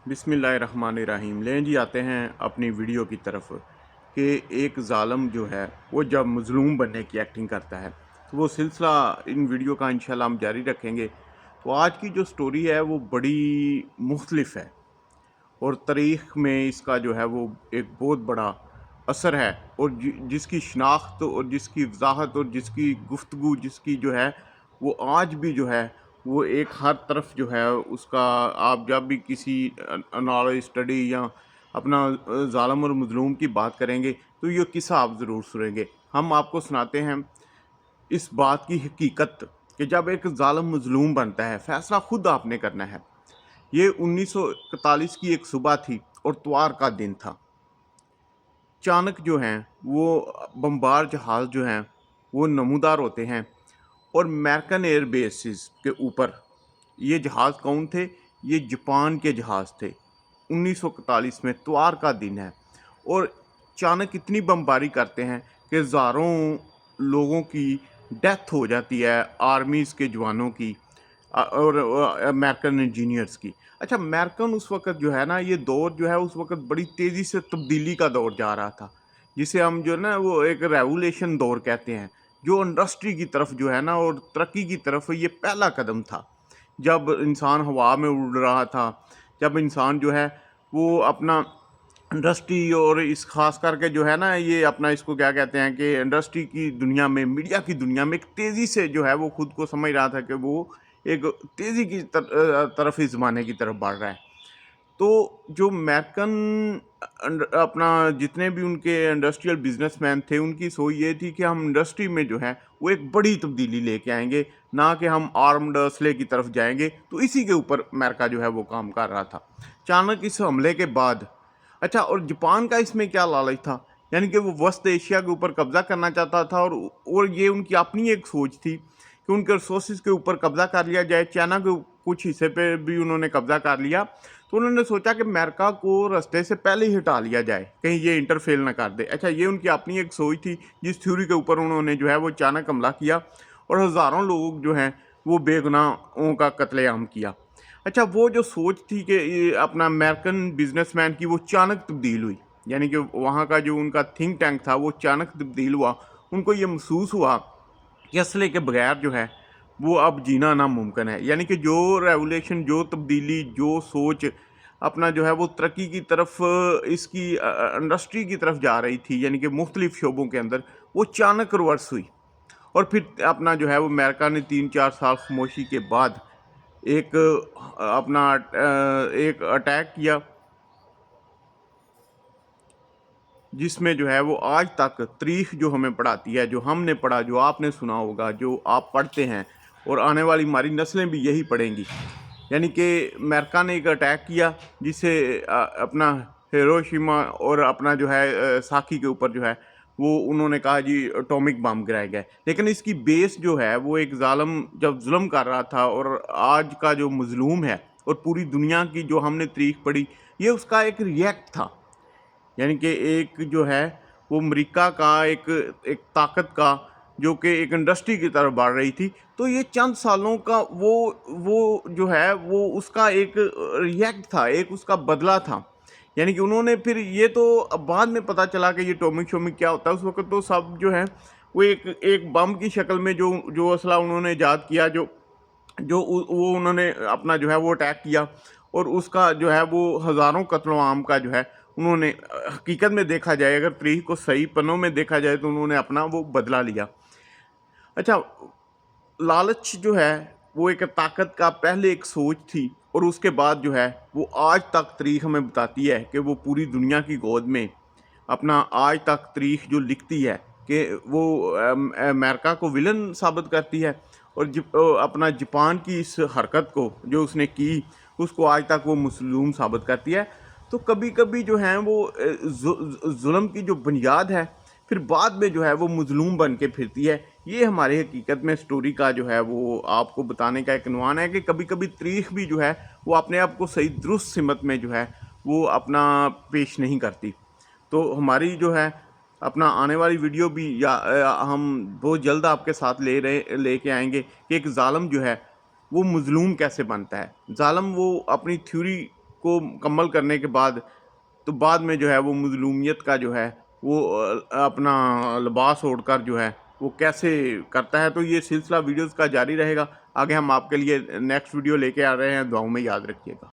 बिस्मिल्लाहिर्रहमानिर्रहीम। लें जी, आते हैं अपनी वीडियो की तरफ कि एक ज़ालिम जो है वो जब मज़लूम बनने की एक्टिंग करता है, तो वो सिलसिला इन वीडियो का इंशाल्लाह हम जारी रखेंगे। तो आज की जो स्टोरी है वो बड़ी मुख्तलिफ है और तारीख़ में इसका जो है वो एक बहुत बड़ा असर है, और जिसकी शनाख्त और जिसकी वजाहत और जिसकी गुफ्तगू जिसकी जो है वो आज भी जो है वो एक हर तरफ जो है उसका, आप जब भी किसी नॉलेज स्टडी या अपना ज़ालिम और मज़लूम की बात करेंगे तो ये किस्सा आप ज़रूर सुनेंगे। हम आपको सुनाते हैं इस बात की हकीकत कि जब एक ज़ालिम मज़लूम बनता है, फ़ैसला खुद आपने करना है। ये 1941 की एक सुबह थी और इतवार का दिन था। अचानक जो हैं वो बमबार जहाज़ जो हैं वो नमूदार होते हैं और अमेरिकन एयर बेसिस के ऊपर। ये जहाज़ कौन थे? ये जापान के जहाज़ थे। 1941 में इतवार का दिन है और अचानक इतनी बमबारी करते हैं कि हज़ारों लोगों की डेथ हो जाती है, आर्मीज़ के जवानों की और अमेरिकन इंजीनियर्स की। अच्छा, अमेरिकन उस वक़्त जो है ना, ये दौर जो है उस वक़्त बड़ी तेज़ी से तब्दीली का दौर जा रहा था, जिसे हम जो है ना वो एक रेवोल्यूशन दौर कहते हैं, जो इंडस्ट्री की तरफ जो है ना और तरक्की की तरफ ये पहला कदम था। जब इंसान हवा में उड़ रहा था, जब इंसान जो है वो अपना इंडस्ट्री और इस खास करके जो है ना ये अपना इसको क्या कहते हैं कि इंडस्ट्री की दुनिया में, मीडिया की दुनिया में एक तेज़ी से जो है वो खुद को समझ रहा था कि वो एक तेज़ी की तरफ इस ज़माने की तरफ बढ़ रहा है। तो जो अमेरिकन अपना जितने भी उनके इंडस्ट्रियल बिजनेसमैन थे, उनकी सोच ये थी कि हम इंडस्ट्री में जो है वो एक बड़ी तब्दीली लेके आएंगे, ना कि हम आर्म्ड असले की तरफ जाएंगे। तो इसी के ऊपर अमेरिका जो है वो काम कर रहा था। अचानक इस हमले के बाद, अच्छा, और जापान का इसमें क्या लालच था, यानी कि वो वस्त एशिया के ऊपर कब्जा करना चाहता था, और ये उनकी अपनी एक सोच थी कि उनके रिसोर्सेज के ऊपर कब्जा कर लिया जाए। चाइना के कुछ हिस्से पे भी उन्होंने कब्जा कर लिया, तो उन्होंने सोचा कि अमेरिका को रास्ते से पहले ही हटा लिया जाए, कहीं ये इंटरफेल ना कर दे। अच्छा, ये उनकी अपनी एक सोच थी, जिस थ्योरी के ऊपर उन्होंने जो है वो अचानक हमला किया और हज़ारों लोग जो हैं वो बेगुनाहों का कत्लेआम किया। अच्छा, वो जो सोच थी कि ये अपना अमेरिकन बिजनेसमैन की, वो अचानक तब्दील हुई, यानी कि वहाँ का जो उनका थिंक टैंक था वो अचानक तब्दील हुआ। उनको ये महसूस हुआ कि असले के बगैर जो है वो अब जीना नामुमकिन है। यानी कि जो रेवोल्यूशन, जो तब्दीली, जो सोच अपना जो है वो तरक्की की तरफ, इसकी इंडस्ट्री की तरफ जा रही थी, यानी कि मुख्तलिफ शोबों के अंदर, वो अचानक रिवर्स हुई। और फिर अपना जो है वो अमेरिका ने 3-4 साल खामोशी के बाद एक अपना एक अटैक किया, जिसमें जो है वो आज तक तारीख जो हमें पढ़ाती है, जो हमने पढ़ा, जो आपने सुना होगा, जो आप पढ़ते हैं और आने वाली हमारी नस्लें भी यही पढ़ेंगी। यानी कि अमेरिका ने एक अटैक किया जिसे अपना हिरोशिमा और अपना जो है साकी के ऊपर जो है वो उन्होंने कहा जी एटॉमिक बम गिराया गया। लेकिन इसकी बेस जो है वो एक ज़ालिम जब जुल्म कर रहा था, और आज का जो मज़लूम है और पूरी दुनिया की जो हमने तारीख पढ़ी, ये उसका एक रिएक्ट था। यानी कि एक जो है वो अमेरिका का एक एक ताकत का, जो कि एक इंडस्ट्री की तरफ बढ़ रही थी। तो ये चंद सालों का वो जो है वो उसका एक रिएक्ट था, एक उसका बदला था। यानी कि उन्होंने फिर ये तो अब बाद में पता चला कि ये टॉमिक शोमिक क्या होता है। उस वक्त तो सब जो है वो एक एक बम की शक्ल में जो जो असला उन्होंने ईजाद किया, जो जो वो उन्होंने अपना जो है वो अटैक किया, और उसका जो है वो हज़ारों कत्लो आम का जो है उन्होंने हकीकत में देखा जाए, अगर तारीख को सही पन्नों में देखा जाए, तो उन्होंने अपना वो बदला लिया। अच्छा, लालच जो है वो एक ताकत का पहले एक सोच थी, और उसके बाद जो है वो आज तक तारीख हमें बताती है कि वो पूरी दुनिया की गोद में अपना आज तक तारीख जो लिखती है कि वो अमेरिका को विलन साबित करती है, और अपना जापान की इस हरकत को जो उसने की उसको आज तक वो मज़लूम साबित करती है। तो कभी कभी जो है वो जुल्म की जो बुनियाद है, फिर बाद में जो है वो मज़लूम बन के फिरती है। ये हमारी हकीकत में स्टोरी का जो है वो आपको बताने का एक عنوان है कि कभी कभी तारीख भी जो है वो अपने आप को सही दुरुस्त सिमत में जो है वो अपना पेश नहीं करती। तो हमारी जो है अपना आने वाली वीडियो भी हम बहुत जल्द आपके साथ लेके आएंगे कि एक ज़ालिम जो है वो मज़लूम कैसे बनता है। ज़ालिम वो अपनी थ्योरी کو مکمل کرنے کے بعد تو بعد میں جو ہے وہ مظلومیت کا جو ہے وہ اپنا لباس اوڑھ کر جو ہے وہ کیسے کرتا ہے. تو یہ سلسلہ ویڈیوز کا جاری رہے گا. آگے ہم آپ کے لیے نیکسٹ ویڈیو لے کے آ رہے ہیں. دعاؤں میں یاد رکھیے گا.